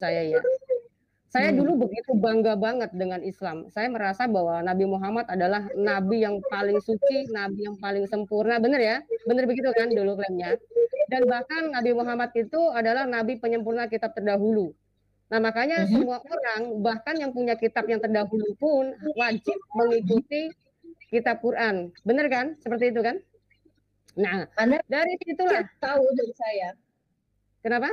saya ya. Saya dulu begitu bangga banget dengan Islam. Saya merasa bahwa Nabi Muhammad adalah nabi yang paling suci, nabi yang paling sempurna. Benar ya? Benar begitu kan dulu klaimnya. Dan bahkan Nabi Muhammad itu adalah nabi penyempurna kitab terdahulu. Nah, makanya semua orang, bahkan yang punya kitab yang terdahulu pun wajib mengikuti kitab Quran. Benar kan? Seperti itu kan? Nah, Anda dari situlah. tahu dari saya. Kenapa?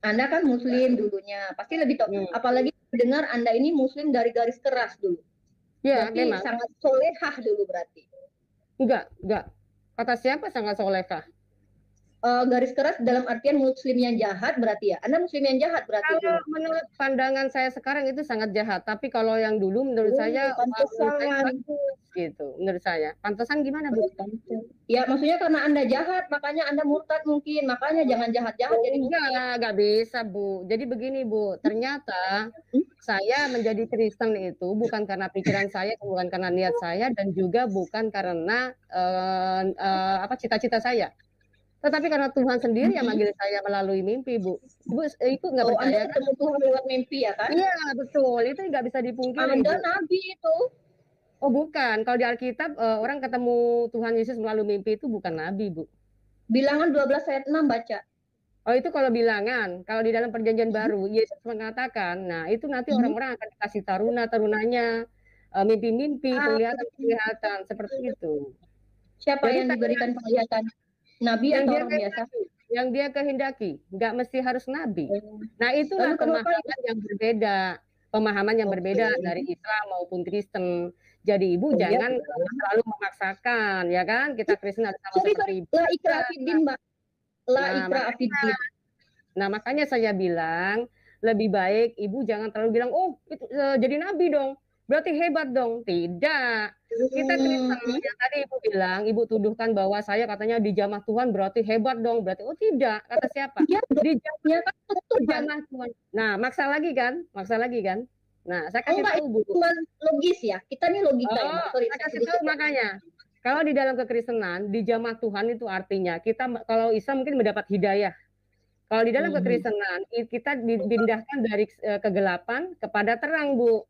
Anda kan Muslim dulunya, pasti lebih tahu. Apalagi dengar Anda ini Muslim dari garis keras dulu. Ya, berarti memang. sangat solehah dulu berarti. Enggak. Kata siapa sangat solehah? Garis keras dalam artian Muslim yang jahat berarti ya. Anda Muslim yang jahat berarti. Kalau menurut pandangan saya sekarang itu sangat jahat, tapi kalau yang dulu menurut saya bagus gitu. Menurut saya. Pantesan gimana, Bu? Ya, maksudnya karena Anda jahat, makanya Anda murtad mungkin. Makanya jangan jahat-jahat jadi enggak bisa, Bu. Jadi begini, Bu. Ternyata saya menjadi Kristen itu bukan karena pikiran saya, bukan karena niat saya, dan juga bukan karena cita-cita saya. Tetapi karena Tuhan sendiri yang manggil saya melalui mimpi, Bu. Ibu itu nggak percaya kan? Ketemu Tuhan lewat mimpi ya kan? Iya, betul. Itu nggak bisa dipungkiri. Anda nabi itu. Oh, bukan. Kalau di Alkitab orang ketemu Tuhan Yesus melalui mimpi itu bukan nabi, Bu. Bilangan 12 ayat 6 baca. Oh, itu kalau bilangan. Kalau di dalam perjanjian baru, Yesus mengatakan, nah itu nanti orang-orang akan dikasih taruna-tarunanya, mimpi-mimpi, penglihatan-penglihatan, seperti itu. Siapa yang diberikan penglihatan? Nabi atau orang biasa? Yang dia kehendaki, nggak mesti harus nabi. Nah, itulah pemahaman yang berbeda. Pemahaman yang berbeda dari Islam maupun Kristen. Jadi ibu jangan selalu memaksakan, ya kan? Kita Kristen harus sama seperti ibu. La ikra fiddin, Mbak. La ikra fiddin. Nah, makanya saya bilang lebih baik ibu jangan terlalu bilang, oh itu jadi nabi dong, berarti hebat dong. Tidak. Kita Kristen yang tadi ibu bilang, ibu tuduhkan bahwa saya katanya dijamah Tuhan berarti hebat dong. Berarti oh tidak, kata siapa? Dijamah Tuhan. Nah, maksa lagi kan? Nah, saya kasih tahu Bu. Cuma logis ya. Kita nih logika ya. Sorry, saya kasih tahu makanya. Kalau di dalam kekristenan, dijamah Tuhan itu artinya kita kalau Islam mungkin mendapat hidayah. Kalau di dalam kekristenan kita dipindahkan dari kegelapan kepada terang, Bu.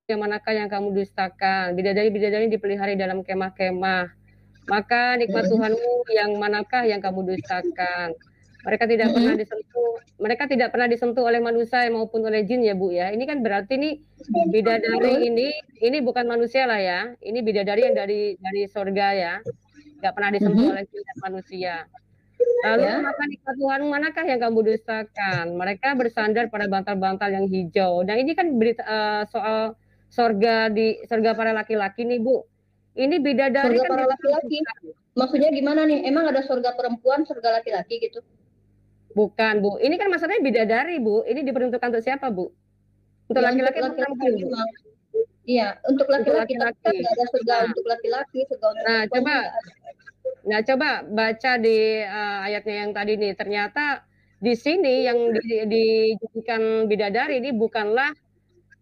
Yang manakah yang kamu dustakan? Bidadari-bidadari dipelihara dalam kemah-kemah. Maka nikmat Tuhanmu yang manakah yang kamu dustakan? Mereka tidak pernah disentuh oleh manusia maupun oleh jin ya Bu ya. Ini kan berarti nih bidadari ini bukan manusia lah ya. Ini bidadari yang dari surga ya. Nggak pernah disentuh oleh jin dan manusia. Lalu maka nikmat Tuhanmu manakah yang kamu dustakan? Mereka bersandar pada bantal-bantal yang hijau. Nah, ini kan berita soal surga para laki-laki nih Bu. Ini bidadari surga para laki-laki. Maksudnya gimana nih? Emang ada surga perempuan, surga laki-laki gitu? Bukan, Bu. Ini kan maksudnya bidadari, Bu. Ini diperuntukkan untuk siapa, Bu? Untuk laki-laki atau perempuan, Bu? Iya, untuk laki-laki. Kan ada surga untuk laki-laki, surga untuk perempuan. Coba baca di ayatnya yang tadi nih. Ternyata di sini yang dijadikan bidadari ini bukanlah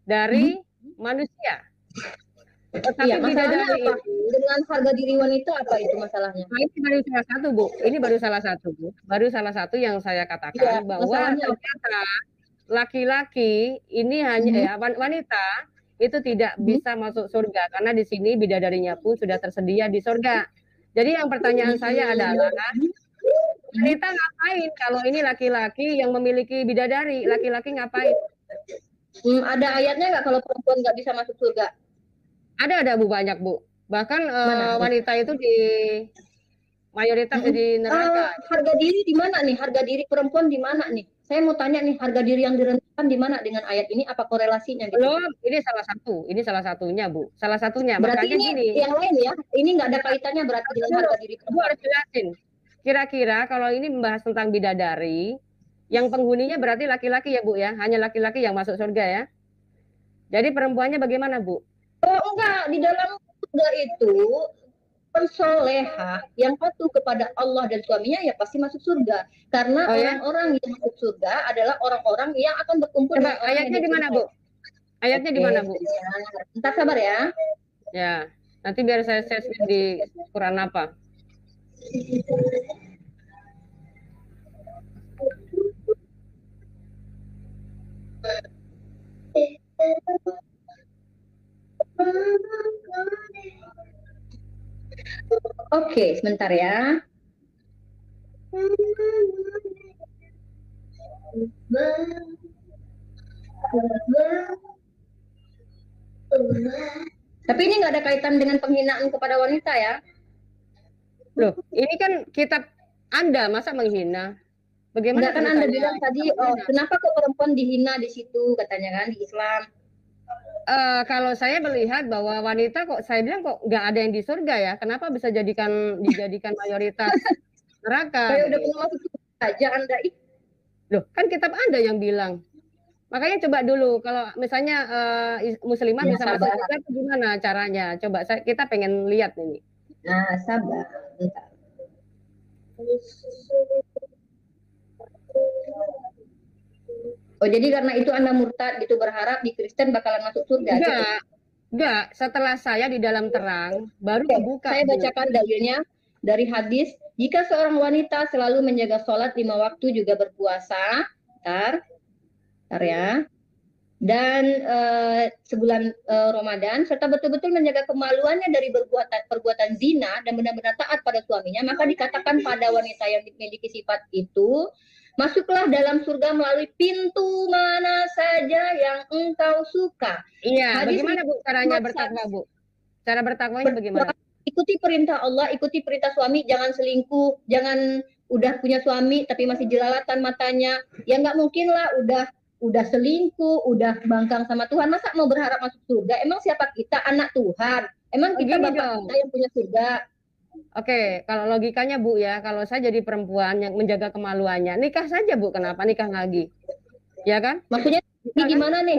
dari manusia. Iya, masalahnya apa? Dengan harga diri wanita apa itu masalahnya? Nah, ini baru salah satu, Bu. Ini baru salah satu, Bu. Baru salah satu yang saya katakan bahwa ternyata laki-laki ini hanya wanita itu tidak bisa masuk surga karena di sini bidadarinya pun sudah tersedia di surga. Jadi yang pertanyaan saya adalah wanita ngapain kalau ini laki-laki yang memiliki bidadari? Laki-laki ngapain? Ada ayatnya nggak kalau perempuan nggak bisa masuk surga? Ada Bu, banyak Bu. Bahkan wanita itu di mayoritas di neraka. Harga diri di mana nih? Harga diri perempuan di mana nih? Saya mau tanya nih, harga diri yang direndahkan di mana dengan ayat ini? Apa korelasinya? Gitu? Belum, ini salah satu. Ini salah satunya, Bu. Salah satunya. Berarti ini gini, yang lain ya? Ini nggak ada kaitannya berarti dengan harga diri perempuan. Bu harus jelasin. Kira-kira kalau ini membahas tentang bidadari, yang penghuninya berarti laki-laki ya, Bu ya? Hanya laki-laki yang masuk surga ya? Jadi perempuannya bagaimana, Bu? Oh, enggak. Di dalam surga itu solehah yang patuh kepada Allah dan suaminya ya pasti masuk surga. Karena orang-orang yang masuk surga adalah orang-orang yang akan berkumpul dengan orang ayatnya di mana, Bu? Ayatnya di mana, Bu? Entar sabar ya. Ya, nanti biar saya search di Quran apa. Oke, sebentar ya. Tapi ini nggak ada kaitan dengan penghinaan kepada wanita ya? Loh, ini kan kitab Anda, masa menghina? Bagaimana kan Anda bilang tadi, kenapa kok perempuan dihina di situ katanya kan di Islam? Kalau saya melihat bahwa wanita kok saya bilang kok nggak ada yang di surga ya, kenapa bisa dijadikan mayoritas neraka? Saya udah pernah masuk surga aja Anda. Loh, kan kitab Anda yang bilang. Makanya coba dulu kalau misalnya muslimah bisa masuk surga itu gimana caranya? Coba kita pengen lihat ini. Nah, sabar. Bentar. Oh, jadi karena itu Anda murtad gitu berharap di Kristen bakalan masuk surga? Enggak. Setelah saya di dalam terang, baru kebuka. Saya bacakan dalilnya dari hadis. Jika seorang wanita selalu menjaga sholat 5 waktu juga berpuasa, bentar ya, dan sebulan Ramadan, serta betul-betul menjaga kemaluannya dari perbuatan zina dan benar-benar taat pada suaminya, maka dikatakan pada wanita yang memiliki sifat itu, masuklah dalam surga melalui pintu mana saja yang engkau suka. Iya, bagaimana Bu caranya bertakwa, Bu? Cara bertakwanya bagaimana? Ikuti perintah Allah, ikuti perintah suami, jangan selingkuh, jangan udah punya suami tapi masih jelalatan matanya. Ya nggak mungkin lah udah selingkuh, udah bangkang sama Tuhan, masa mau berharap masuk surga? Emang siapa kita? Anak Tuhan. Emang kita bapak kita yang punya surga? Oke, kalau logikanya Bu ya, kalau saya jadi perempuan yang menjaga kemaluannya, nikah saja Bu, kenapa nikah lagi? Ya kan? Maksudnya ini gimana nih?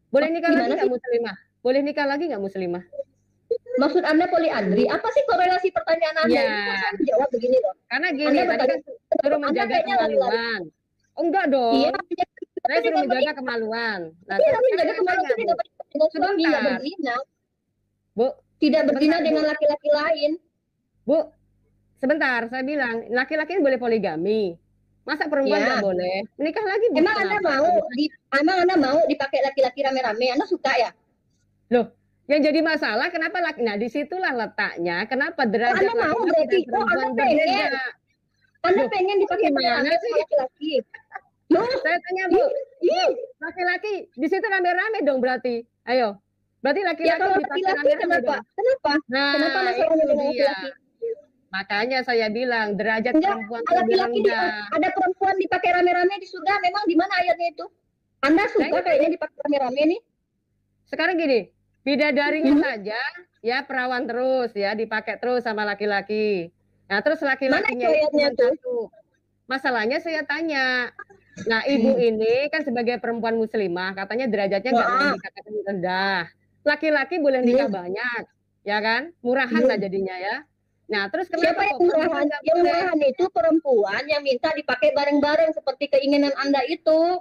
Boleh nikah lagi nggak muslimah? Boleh nikah lagi nggak muslimah? Maksud Anda poliandri? Apa sih korelasi pertanyaan Anda? Ya. Ini saya jawab begini loh. Karena gini, tadi kan suruh menjaga kemaluan. Oh enggak dong. Iya, saya suruh menjaga kemaluan. Nah, iya, menjaga kemaluan itu dengan suami, nggak berzina. Bu, tidak berzina dengan laki-laki lain. Bu, sebentar, saya bilang laki-laki boleh poligami. Masa perempuan nggak boleh? Menikah lagi. Emang Anda mau dipakai laki-laki rame-rame? Anda suka ya? Loh, yang jadi masalah kenapa laki? Nah, disitulah letaknya. Kenapa derajat Anda mau berarti? Oh, Anda pengen. Anda pengen dipakai rame-rame laki-laki? Saya tanya Bu, laki-laki di situ rame-rame dong berarti. Ayo, berarti laki-laki dipakai rame-rame kenapa? Dong. Kenapa? Nah, kenapa masalahnya dengan laki-laki? Makanya saya bilang derajat perempuan laki-laki ada perempuan dipakai rame-rame di surga. Memang di mana ayatnya itu? Anda suka kayaknya dipakai rame-rame nih? Sekarang gini, bidadarinya saja ya perawan terus ya dipakai terus sama laki-laki. Nah terus laki-lakinya itu masalahnya saya tanya. Nah ibu ini kan sebagai perempuan muslimah katanya derajatnya nggak boleh dikatakan rendah. Laki-laki boleh nikah banyak, ya kan? Murahan lah jadinya ya. Nah terus kenapa yang murahan? Yang murahan itu perempuan yang minta dipakai bareng-bareng seperti keinginan Anda itu.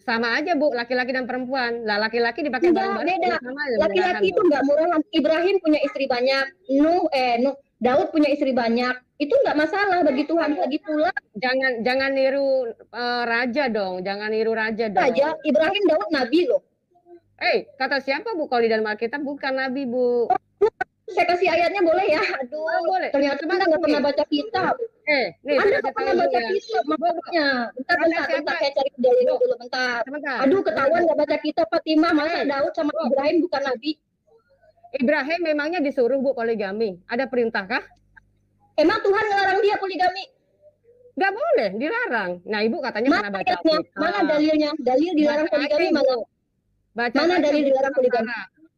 Sama aja Bu, laki-laki dan perempuan. Lah laki-laki dipakai bareng-bareng. Beda. Laki-laki itu nggak murahan. Ibrahim punya istri banyak. Daud punya istri banyak. Itu nggak masalah bagi Tuhan. Lagi pula jangan niru raja dong. Jangan niru raja dong. Raja Ibrahim, Daud nabi loh. Kata siapa Bu? Kalau di dalam Alkitab bukan nabi Bu. Saya kasih ayatnya boleh ya? Aduh, boleh. Ternyata Anda nggak pernah baca kitab. Nih, Anda nggak pernah baca kitab makanya. Bentar, saya cari dalilnya dulu bentar. Aduh, ketahuan nggak baca kitab Fatimah. Masa Daud sama Ibrahim bukan nabi? Ibrahim memangnya disuruh Bu poligami? Ada perintah kah? Emang Tuhan ngelarang dia poligami? Nggak boleh, dilarang. Nah, Ibu katanya pernah baca. Mana dalilnya? Dalil dilarang poligami mana? Mana dalil dilarang poligami?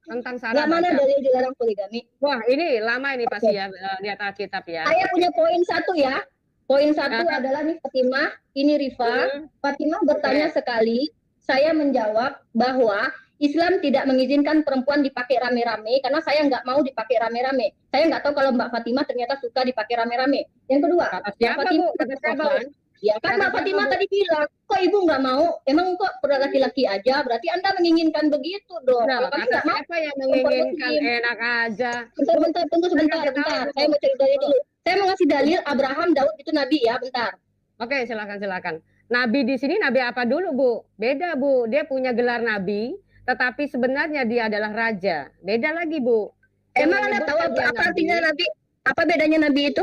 Tentang syarat. Nggak mana dalil dilarang poligami? Wah, ini lama ini pasti ya lihat Alkitab ya. Saya punya poin satu ya. Poin satu adalah nih Fatimah, ini Rifa. Fatimah bertanya sekali, saya menjawab bahwa Islam tidak mengizinkan perempuan dipakai rame-rame karena saya nggak mau dipakai rame-rame. Saya nggak tahu kalau Mbak Fatimah ternyata suka dipakai rame-rame. Yang kedua, Kata Mbak siapa, Fatimah Bu? Kata siapa, Wan? ya kan Kata Mbak siapa, Fatimah Bu? tadi bilang, kok ibu nggak mau? Emang kok pada laki-laki aja? Berarti Anda menginginkan begitu dong. Nah, Kalau kami kata nggak mau, siapa yang perempuan menginginkan muslim. enak aja? Bu, Bentar, tunggu saya sebentar, kasih tahu, bentar. Bu. Saya mau cari dalil Bu, dulu. Saya mau ngasih dalil Bu. Abraham, Daud itu nabi ya, bentar. Oke, silakan, silakan. Nabi di sini nabi apa dulu, Bu? Beda, Bu. Dia punya gelar nabi, tetapi sebenarnya dia adalah raja. Beda lagi, Bu. Yang Emang Anda tahu menyebutkan dia apa nabi, artinya nabi? Apa bedanya nabi itu?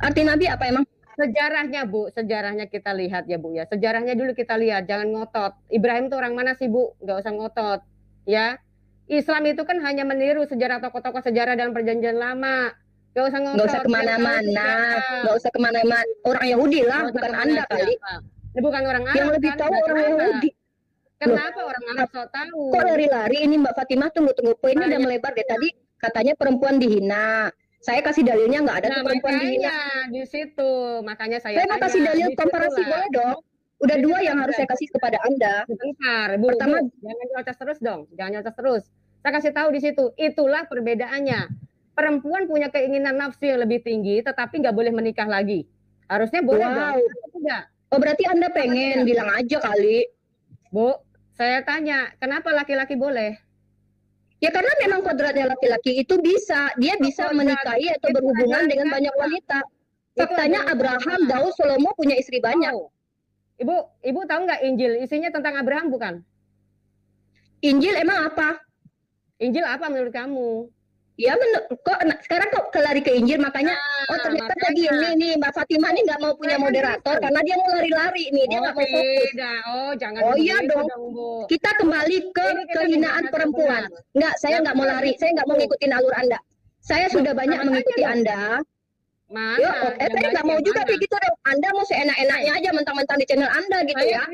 Arti nabi apa emang? sejarahnya, Bu. Sejarahnya kita lihat ya, Bu ya. Sejarahnya dulu kita lihat, jangan ngotot. Ibrahim itu orang mana sih, Bu? Nggak usah ngotot. Ya. Islam itu kan hanya meniru sejarah tokoh-tokoh sejarah dalam perjanjian lama. Nggak usah Nggak usah ngotot, yang tahu itu kemana-mana, siapa. nggak usah kemana-mana. Orang Yahudi lah, Nggak usah bukan kemana Anda kali. siapa. Ini bukan orang Yang Arab lebih kan? tahu Nah, orang kenapa? Yahudi. Loh, Kenapa orang Arab sok tahu? kok lari-lari ini Mbak Fatimah? Tunggu, poinnya udah Tanya. melebar deh. Tadi katanya perempuan dihina. Saya kasih dalilnya nggak ada Nah, tuh perempuan dihina. makanya di situ, makanya Saya mau tanya. kasih dalil Di komparasi situlah. boleh dong? Udah Di dua situlah yang harus saya belajar. kasih kepada Anda. Sebentar, Bu, Pertama, Bu, jangan nyocos terus dong, jangan nyocos terus. Saya kasih tahu di situ, itulah perbedaannya. Perempuan punya keinginan nafsu yang lebih tinggi, tetapi nggak boleh menikah lagi. Harusnya boleh dong, wow. tidak? Oh berarti Anda pengen bilang aja kali. Bu, saya tanya, kenapa laki-laki boleh? Ya karena memang kodratnya laki-laki itu bisa, dia bisa menikahi atau berhubungan dengan banyak wanita. Faktanya Abraham, Daud, Salomo punya istri banyak. Oh. Ibu tahu nggak Injil isinya tentang Abraham bukan? Injil emang apa? Injil apa menurut kamu? Ya kok sekarang kok kelari ke Injil makanya ternyata tadi ini Mbak Fatimah nih nggak mau punya moderator karena dia mau lari-lari nih, dia nggak mau fokus. Jangan. Oh iya dong. Bu. Kita kembali ke kehinaan perempuan. Enggak, saya nggak mau lari, saya nggak mau ngikutin alur Anda. Saya sudah banyak mengikuti Anda. Mana? Saya nggak mau juga kayak gitu dong. Anda mau seenak-enaknya aja mentang-mentang di channel Anda gitu ya.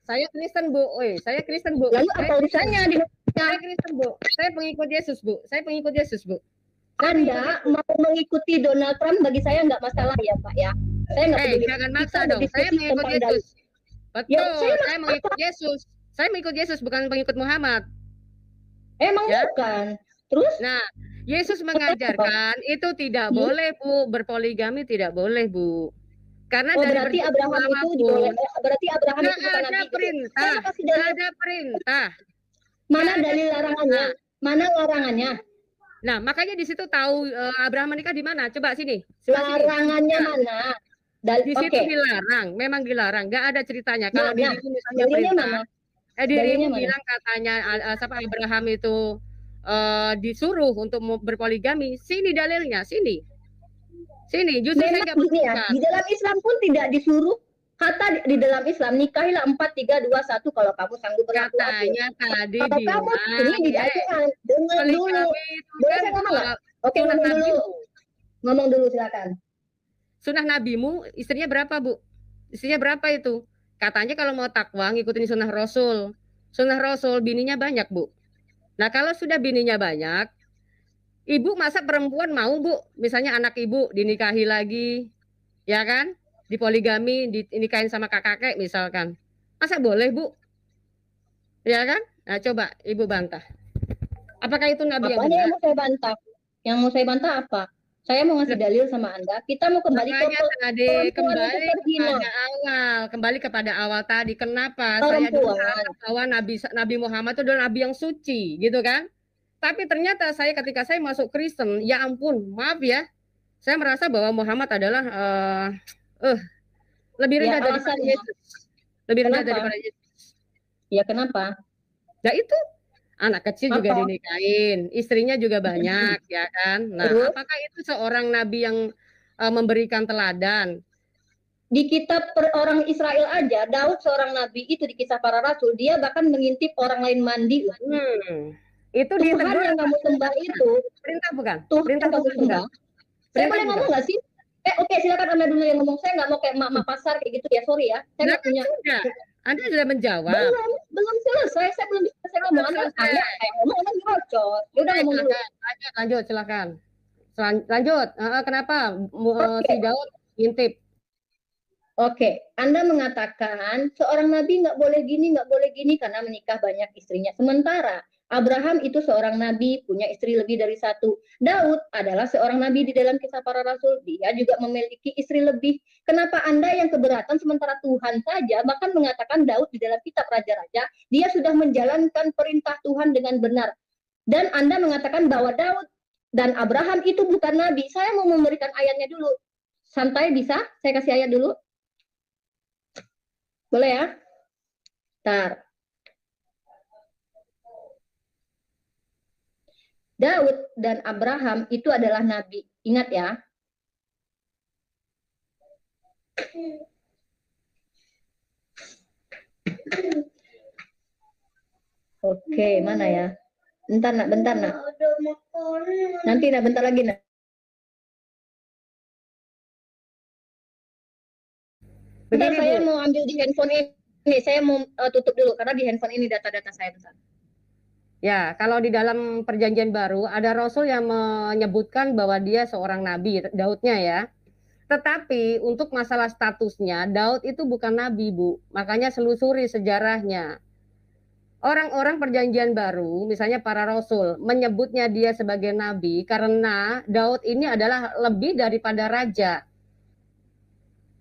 Saya Kristen, Bu. Saya Kristen, Bu. Lalu apa urusannya di saya Kristen, Bu. Saya pengikut Yesus, Bu. Saya pengikut Yesus, Bu. Anda mau mengikuti Donald Trump bagi saya nggak masalah ya, Pak ya. Saya nggak peduli. Jangan maksa dong. Saya mengikut Yesus. Betul. Saya mengikut Yesus. Saya mengikut Yesus, bukan pengikut Muhammad. Emang bukan. Terus? Nah, Yesus mengajarkan itu tidak boleh, Bu, berpoligami tidak boleh, Bu. Karena berarti Abraham itu berarti Abraham itu bukan nabi. Ada perintah. Mana dalil larangannya? Mana larangannya? Nah, makanya di situ tahu Abraham menikah di mana? Coba sini. Larangannya mana? Di situ dilarang, memang dilarang. Nggak ada ceritanya. Kalau di situ misalnya perintah, dirimu bilang katanya Abraham itu disuruh untuk berpoligami. Sini dalilnya, sini. Justru saya nggak ya, di dalam Islam pun tidak disuruh. Kata di dalam Islam nikahilah 4, 3, 2, 1 kalau kamu sanggup berlaku adil. Tadi kalau kamu ini tidak dengar dulu. Boleh saya ngomong nggak? Oke, ngomong dulu silakan. Sunnah nabimu istrinya berapa, Bu? Istrinya berapa itu? Katanya kalau mau takwa ngikutin sunnah Rasul. Sunnah Rasul bininya banyak, Bu. Nah, kalau sudah bininya banyak, ibu masa perempuan mau, Bu? Misalnya anak ibu dinikahi lagi, ya kan? Dipoligami, dinikahin sama kakek misalkan. Masa boleh, Bu? Ya kan? Nah, coba Ibu bantah. Apakah itu Nabi yang benar? Yang mau saya bantah? Yang mau saya bantah apa? Saya mau ngasih dalil sama Anda. Kita mau kembali kembali kepada awal tadi. Kenapa saya dulu bahwa Nabi Muhammad itu adalah Nabi yang suci, gitu kan? Tapi ternyata ketika saya masuk Kristen, ya ampun, maaf ya, saya merasa bahwa Muhammad adalah lebih rendah daripada Yesus. Lebih rendah daripada Yesus. Ya kenapa? Ya itu anak kecil juga dinikahin, istrinya juga banyak, ya kan? Nah, apakah itu seorang nabi yang memberikan teladan? Di kitab orang Israel aja, Daud seorang nabi itu di kisah para rasul, dia bahkan mengintip orang lain mandi. Itu Tuhan yang kamu sembah itu perintah bukan? Perintah kamu sembah. Saya boleh ngomong nggak sih? Oke, silakan Anda dulu yang ngomong. Saya nggak mau kayak mak pasar kayak gitu ya, sorry ya. Saya nggak punya. Anda sudah menjawab. Belum selesai. Saya belum bisa saya ngomong. Anda ngomong, Anda nyerocos. Udah ngomong dulu. Lanjut, silakan. Lanjut. Kenapa si Daud ngintip? Oke, Anda mengatakan seorang nabi nggak boleh gini karena menikah banyak istrinya. Sementara Abraham itu seorang nabi, punya istri lebih dari satu. Daud adalah seorang nabi di dalam kisah para rasul, dia juga memiliki istri lebih. Kenapa Anda yang keberatan sementara Tuhan saja bahkan mengatakan Daud di dalam kitab Raja-Raja, dia sudah menjalankan perintah Tuhan dengan benar. Dan Anda mengatakan bahwa Daud dan Abraham itu bukan nabi. Saya mau memberikan ayatnya dulu. Santai bisa? Saya kasih ayat dulu. Boleh ya? Bentar. Daud dan Abraham itu adalah nabi. Ingat ya. Oke, mana ya? Bentar nak, bentar nak. Nanti nak, bentar lagi nak. Bentar, saya mau ambil di handphone ini. Saya mau tutup dulu karena di handphone ini data-data saya besar. Ya, kalau di dalam perjanjian baru ada rasul yang menyebutkan bahwa dia seorang nabi, Daudnya ya. Tetapi untuk masalah statusnya, Daud itu bukan nabi, Bu. Makanya selusuri sejarahnya. Orang-orang perjanjian baru, misalnya para rasul, menyebutnya dia sebagai nabi karena Daud ini adalah lebih daripada raja.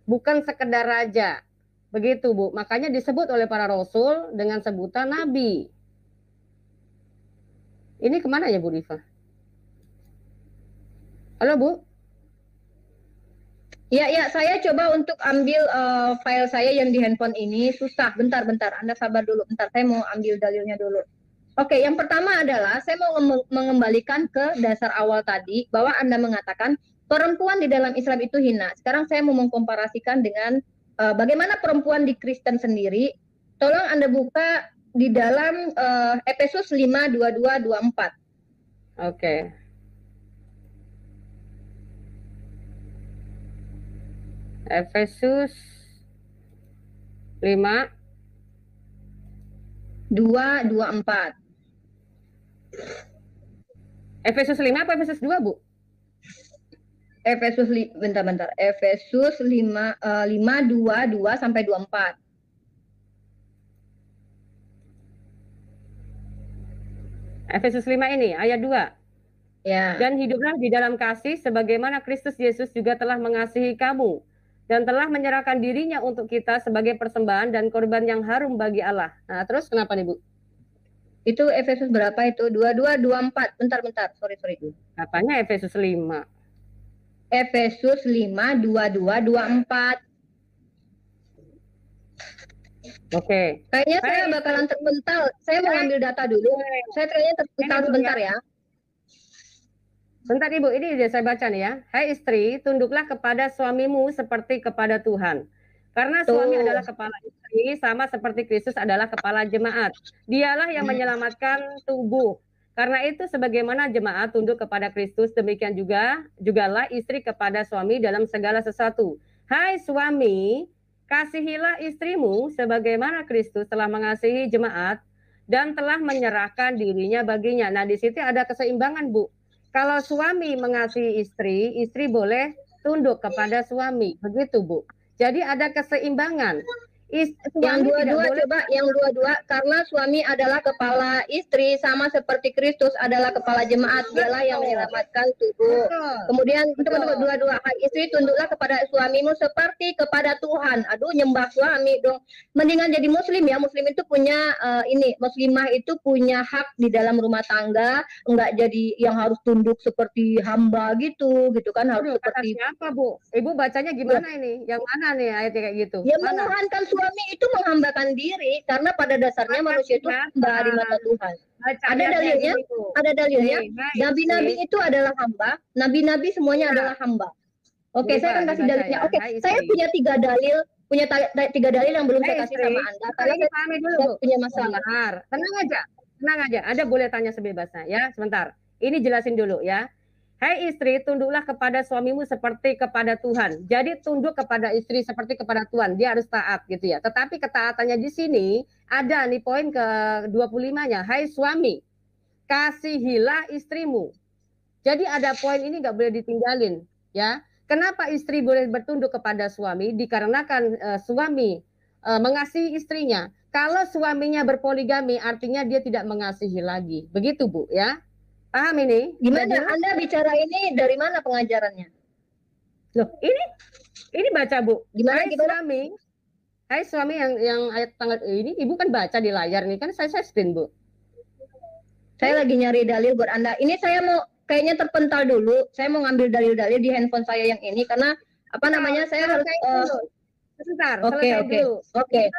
Bukan sekedar raja. Begitu, Bu. Makanya disebut oleh para rasul dengan sebutan nabi. Ini kemana ya, Bu Rifa? Halo, Bu? Ya, saya coba untuk ambil file saya yang di handphone ini. Susah, bentar. Anda sabar dulu, bentar. Saya mau ambil dalilnya dulu. Oke, yang pertama adalah saya mau mengembalikan ke dasar awal tadi, bahwa Anda mengatakan perempuan di dalam Islam itu hina. Sekarang saya mau mengkomparasikan dengan bagaimana perempuan di Kristen sendiri. Tolong Anda buka di dalam Efesus 5:22-24. Oke. Efesus 5 2:24. Efesus 5 apa Efesus 2, Bu? Bentar. Efesus 5:22 sampai 24. Efesus 5 ini ayat 2. Ya. Dan hiduplah di dalam kasih sebagaimana Kristus Yesus juga telah mengasihi kamu dan telah menyerahkan dirinya untuk kita sebagai persembahan dan korban yang harum bagi Allah. Nah, terus kenapa nih, Bu? Itu Efesus berapa itu? 22:24. Bentar. Sorry. Apanya Efesus 5? Efesus 5:22-24. Oke. Kayaknya saya bakalan terpental. Saya mau ambil data dulu. Saya kayaknya terpental sebentar ya. Bentar Ibu, ini saya baca nih ya. Hai istri, tunduklah kepada suamimu seperti kepada Tuhan. Karena suami adalah kepala istri, sama seperti Kristus adalah kepala jemaat. Dialah yang menyelamatkan tubuh. Karena itu sebagaimana jemaat tunduk kepada Kristus, demikian jugalah istri kepada suami dalam segala sesuatu. Hai suami, kasihilah istrimu sebagaimana Kristus telah mengasihi jemaat dan telah menyerahkan dirinya baginya. Nah, di situ ada keseimbangan, Bu. Kalau suami mengasihi istri, istri boleh tunduk kepada suami. Begitu, Bu. Jadi ada keseimbangan. Yang dua-dua, karena suami adalah kepala istri sama seperti Kristus adalah kepala jemaat, dialah yang menyelamatkan tubuh. Kemudian dua-dua, istri tunduklah kepada suamimu seperti kepada Tuhan. Aduh, nyembah suami dong. Mendingan jadi muslim ya. Muslim itu punya muslimah itu punya hak di dalam rumah tangga, enggak jadi yang harus tunduk seperti hamba gitu kan, harus seperti siapa, Bu? Ibu bacanya gimana ini? Yang mana nih ayatnya kayak gitu? Ya, menuhankan suami itu menghambakan diri karena pada dasarnya manusia itu hamba di mata Tuhan. Ada dalilnya. Nabi-nabi itu adalah hamba. Nabi-nabi semuanya adalah hamba. Oke, saya akan kasih dalilnya. Oke, saya punya tiga dalil yang belum saya kasih sama Anda karena saya punya masalah. Tenang aja. Anda boleh tanya sebebasnya ya. Sebentar. Ini jelasin dulu ya. Hai istri, tunduklah kepada suamimu seperti kepada Tuhan. Jadi tunduk kepada istri seperti kepada Tuhan. Dia harus taat gitu ya. Tetapi ketaatannya di sini ada nih poin ke-25-nya. Hai suami, kasihilah istrimu. Jadi ada poin ini nggak boleh ditinggalin ya. Kenapa istri boleh bertunduk kepada suami? Dikarenakan suami mengasihi istrinya. Kalau suaminya berpoligami, artinya dia tidak mengasihi lagi. Begitu, Bu, ya. Paham ini? Gimana? Anda bicara ini dari mana pengajarannya? Loh, ini baca, Bu. Gimana? Hai suami yang ayat tanggal ini, Ibu kan baca di layar nih, kan saya screen, Bu. Saya lagi nyari dalil buat Anda. Ini saya mau kayaknya terpental dulu. Saya mau ngambil dalil-dalil di handphone saya yang ini karena apa namanya? Saya harus sebentar, Oke.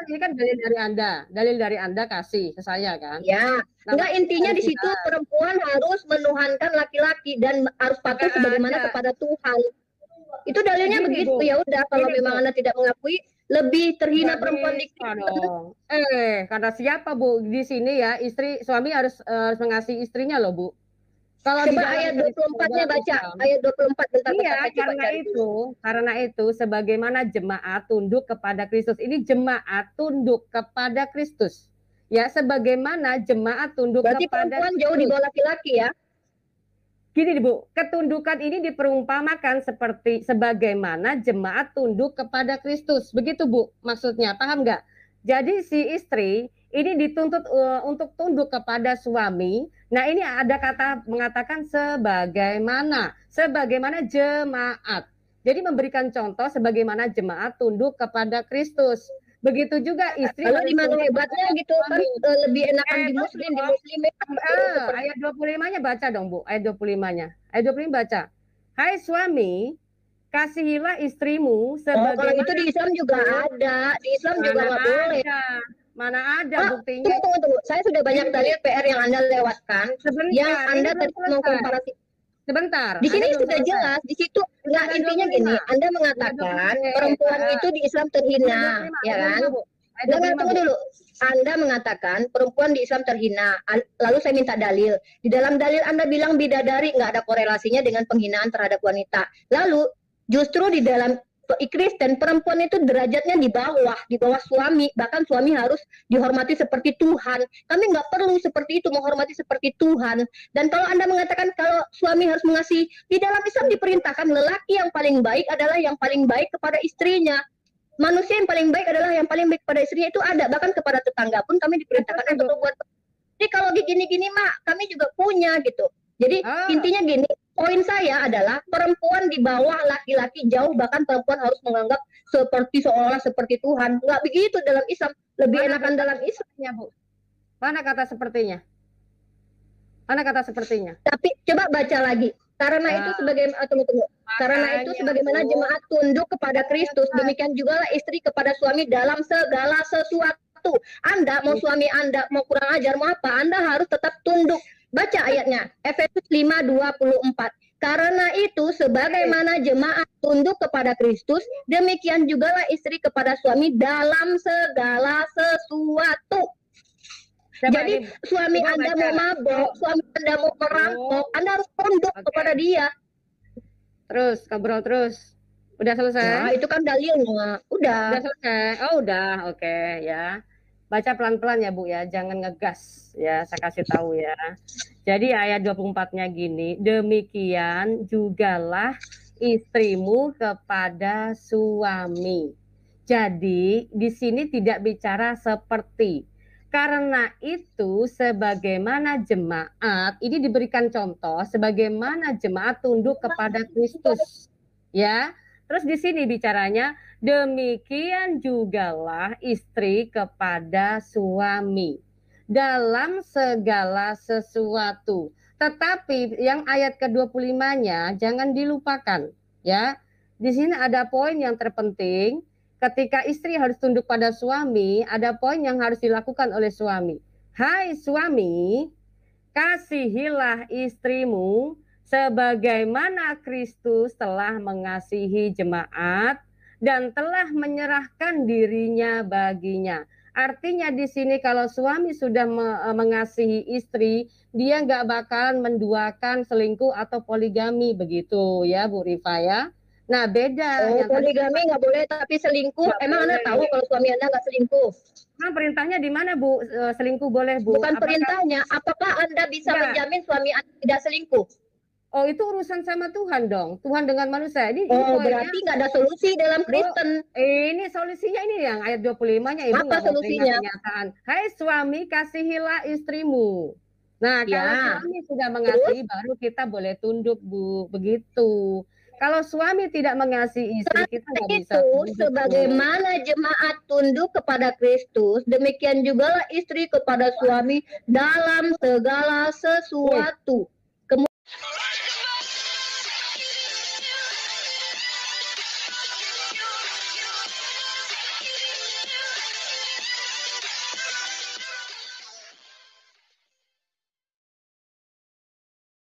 Ini kan dalil dari Anda kasih ke saya kan? Ya, enggak, intinya di situ perempuan harus menuhankan laki-laki dan harus patuh sebagaimana kepada Tuhan. Itu dalilnya begitu. Ya udah, kalau memang Anda tidak mengakui, lebih terhina perempuan di dong. Karena siapa, Bu? Di sini ya, suami harus mengasihi istrinya loh, Bu. Kalau coba ayat 24-nya baca, ayat 24 bentar. Iya, karena itu sebagaimana jemaat tunduk kepada Kristus. Ini jemaat tunduk kepada Kristus. Ya, sebagaimana jemaat tunduk berarti kepada perempuan jauh di bawah laki-laki ya. Gini, Bu, ketundukan ini diperumpamakan sebagaimana jemaat tunduk kepada Kristus. Begitu, Bu, maksudnya. Paham nggak? Jadi si istri ini dituntut untuk tunduk kepada suami. Nah, ini ada kata mengatakan sebagaimana jemaat. Jadi memberikan contoh sebagaimana jemaat tunduk kepada Kristus. Begitu juga istri. Lalu di mana hebatnya gitu kan, lebih enakan di muslim. Ayat 25-nya baca dong, Bu. Ayat 25-nya. Ayat 25 baca. Hai suami, kasihilah istrimu sebagai. Kalau itu di Islam juga ada. Di Islam juga nggak boleh. Mana ada buktinya? Tunggu. Saya sudah banyak dalil PR yang Anda lewatkan. Yang Anda mau komparasi. Sebentar. Di sini sudah jelas. Di situ nggak, intinya gini. Anda mengatakan perempuan itu di Islam terhina, ya kan? Tunggu dulu. Anda mengatakan perempuan di Islam terhina. Lalu saya minta dalil. Di dalam dalil Anda bilang bidadari, nggak ada korelasinya dengan penghinaan terhadap wanita. Lalu justru di dalam Kristen perempuan itu derajatnya di bawah suami, bahkan suami harus dihormati seperti Tuhan. Kami nggak perlu seperti itu, menghormati seperti Tuhan. Dan kalau Anda mengatakan kalau suami harus mengasihi, di dalam Islam diperintahkan lelaki yang paling baik adalah yang paling baik kepada istrinya. Manusia yang paling baik adalah yang paling baik kepada istrinya, itu ada. Bahkan kepada tetangga pun kami diperintahkan untuk berbuat. Jadi kalau gini-gini mak, kami juga punya gitu. Jadi intinya gini, poin saya adalah perempuan di bawah laki-laki jauh, bahkan perempuan harus menganggap seolah-olah seperti Tuhan. Nggak begitu dalam Islam, lebih enakan dalam Islamnya, Bu. Mana kata sepertinya? Tapi coba baca lagi. Karena itu sebagaimana jemaat tunduk kepada Kristus, demikian juga lah istri kepada suami dalam segala sesuatu. Anda mau suami Anda mau kurang ajar mau apa, Anda harus tetap tunduk. Baca ayatnya, Efesus 5:24. Karena itu sebagaimana jemaat tunduk kepada Kristus, demikian juga lah istri kepada suami dalam segala sesuatu. Jadi suami Anda mau mabok, suami Anda mau merampok, Anda harus tunduk kepada dia. Terus, ngobrol terus. Udah selesai? Nah, itu kan dalilnya. Udah selesai. Oh, udah. Oke, ya. Baca pelan-pelan ya, Bu ya. Jangan ngegas ya, saya kasih tahu ya. Jadi ayat 24-nya gini, demikian jugalah istrimu kepada suami. Jadi di sini tidak bicara seperti. Karena itu sebagaimana jemaat, ini diberikan contoh sebagaimana jemaat tunduk kepada Kristus. Ya. Terus di sini bicaranya demikian jugalah istri kepada suami dalam segala sesuatu. Tetapi yang ayat ke-25-nya jangan dilupakan ya. Di sini ada poin yang terpenting. Ketika istri harus tunduk pada suami, ada poin yang harus dilakukan oleh suami. Hai suami, kasihilah istrimu sebagaimana Kristus telah mengasihi jemaat dan telah menyerahkan dirinya baginya. Artinya di sini kalau suami sudah mengasihi istri, dia nggak bakalan menduakan selingkuh atau poligami begitu ya Bu Rifa ya. Nah beda. Poligami nggak boleh, tapi selingkuh. Emang Anda tahu kalau suami Anda nggak selingkuh? Nah, perintahnya di mana Bu? Selingkuh boleh Bu? Bukan perintahnya. Apakah Anda bisa menjamin suami Anda tidak selingkuh? Oh, itu urusan sama Tuhan dong. Tuhan dengan manusia. Ini Oh, poinnya. berarti nggak ada solusi dalam Kristen. Ini solusinya ini yang ayat 25-nya, Ibu Apa nggak mau terima solusinya? kenyataan. Hai suami, kasihilah istrimu. Nah, kalau Ya, suami sudah mengasihi, baru kita boleh tunduk, Bu. Begitu. Kalau suami tidak mengasihi istri, kita nggak bisa itu tunduk, Bu. sebagaimana jemaat tunduk kepada Kristus, demikian juga istri kepada suami dalam segala sesuatu.